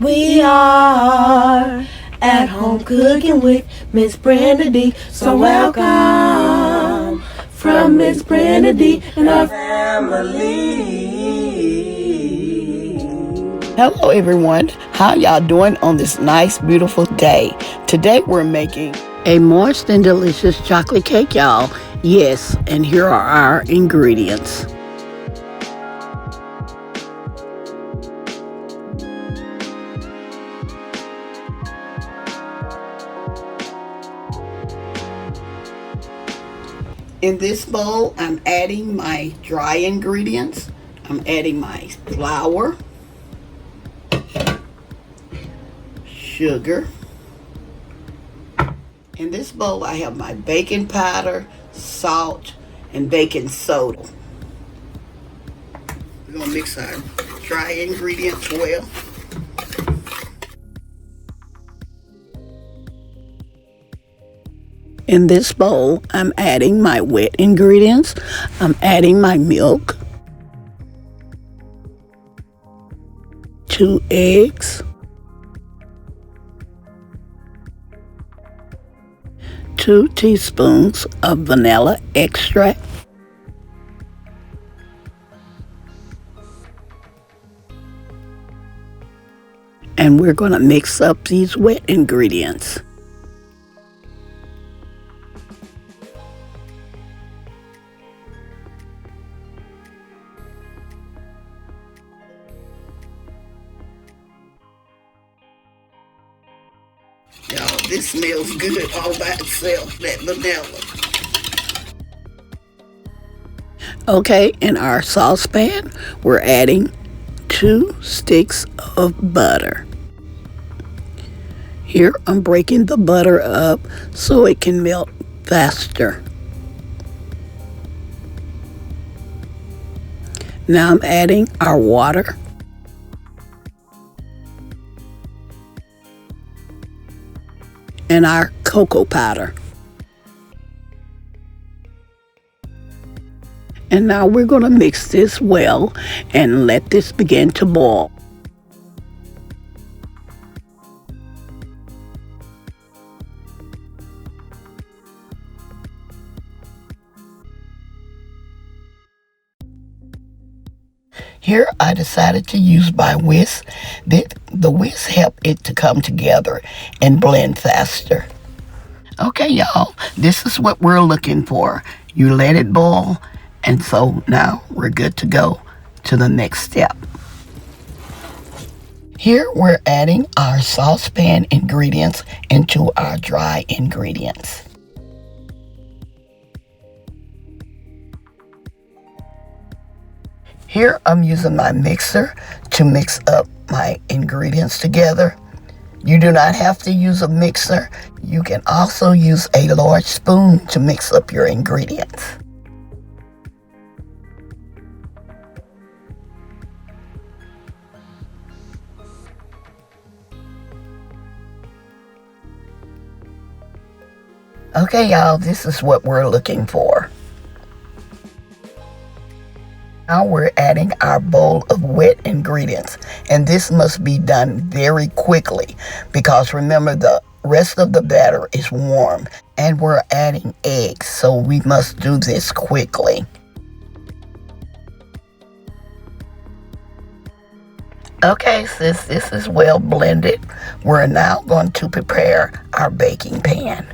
We are at home cooking with Miss Brenda Dee. So welcome from Miss Brenda Dee and her family. Hello everyone, how y'all doing on this nice beautiful day? Today we're making a moist and delicious chocolate cake, y'all. Yes, and here are our ingredients. In this bowl, I'm adding my dry ingredients. I'm adding my flour, sugar. In this bowl, I have my baking powder, salt, and baking soda. We're gonna mix our dry ingredients well. In this bowl, I'm adding my wet ingredients. I'm adding my milk, 2 eggs, 2 teaspoons of vanilla extract, and we're going to mix up these wet ingredients. Y'all, this smells good all by itself, that vanilla. Okay, in our saucepan, we're adding 2 sticks of butter. Here, I'm breaking the butter up so it can melt faster. Now I'm adding our water. And our cocoa powder. And now we're going to mix this well and let this begin to boil. Here I decided to use my whisk. The whisk helped it to come together and blend faster. Okay, y'all, this is what we're looking for. You let it boil, and so now we're good to go to the next step. Here we're adding our saucepan ingredients into our dry ingredients. Here I'm using my mixer to mix up my ingredients together. You do not have to use a mixer. You can also use a large spoon to mix up your ingredients. Okay, y'all, this is what we're looking for. Now we're adding our bowl of wet ingredients, and this must be done very quickly because remember the rest of the batter is warm, and we're adding eggs, so we must do this quickly. Okay, since this is well blended, we're now going to prepare our baking pan.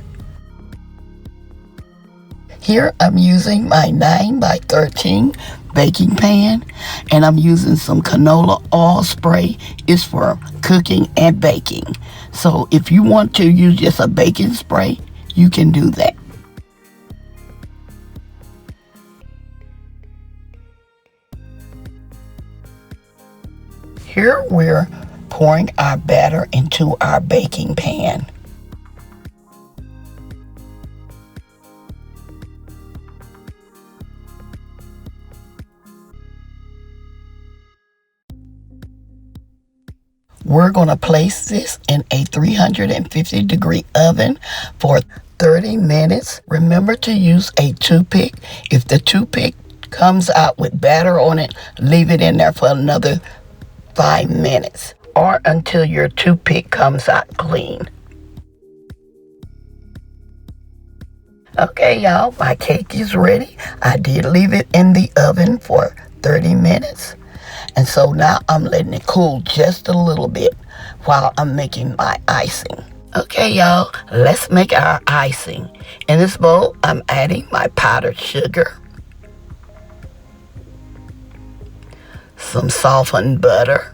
Here I'm using my 9x13 baking pan, and I'm using some canola oil spray. It's for cooking and baking. So if you want to use just a baking spray, you can do that. Here we're pouring our batter into our baking pan. We're going to place this in a 350-degree oven for 30 minutes. Remember to use a toothpick. If the toothpick comes out with batter on it, leave it in there for another 5 minutes. or until your toothpick comes out clean. Okay, y'all, my cake is ready. I did leave it in the oven for 30 minutes. And so now I'm letting it cool just a little bit while I'm making my icing. Okay, y'all, let's make our icing. In this bowl, I'm adding my powdered sugar, some softened butter,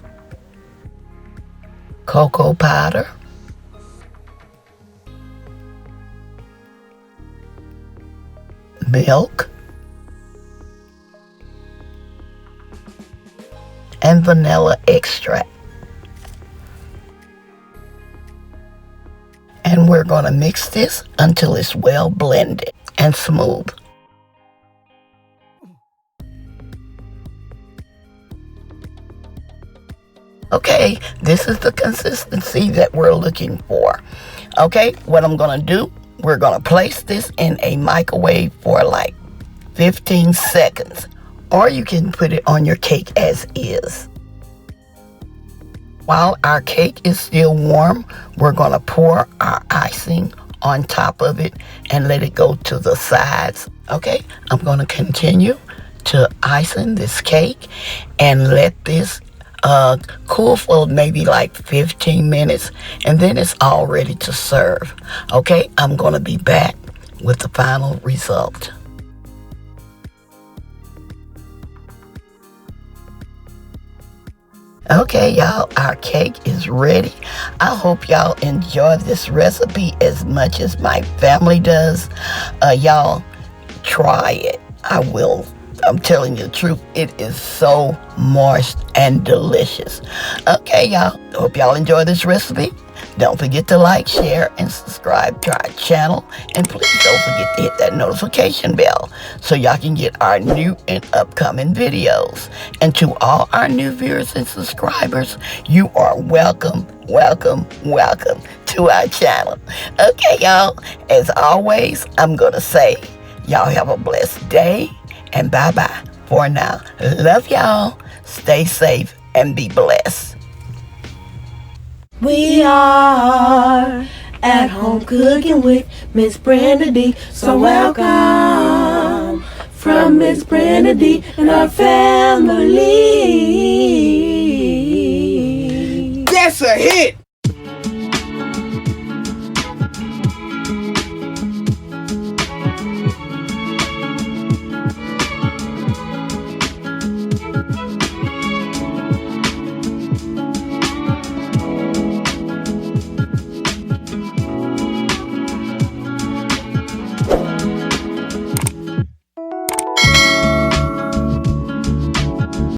cocoa powder, milk, and vanilla extract. And we're going to mix this until it's well blended and smooth. Okay, this is the consistency that we're looking for. Okay, what I'm going to do, we're going to place this in a microwave for like 15 seconds. Or you can put it on your cake as is. While our cake is still warm, we're going to pour our icing on top of it and let it go to the sides. Okay, I'm going to continue to icing this cake and let this cool for maybe like 15 minutes, and then it's all ready to serve. Okay, I'm going to be back with the final result. Okay, y'all, our cake is ready. I hope y'all enjoy this recipe as much as my family does. Y'all, try it. I will. I'm telling you the truth. It is so moist and delicious. Okay, y'all. Hope y'all enjoy this recipe. Don't forget to like, share, and subscribe to our channel. And please don't forget to hit that notification bell so y'all can get our new and upcoming videos. And to all our new viewers and subscribers, you are welcome, welcome, welcome to our channel. Okay, y'all. As always, I'm going to say, y'all have a blessed day. And bye-bye for now. Love y'all. Stay safe and be blessed. We are at home cooking with Miss Brenda Dee. So welcome from Miss Brenda Dee and our family. That's a hit!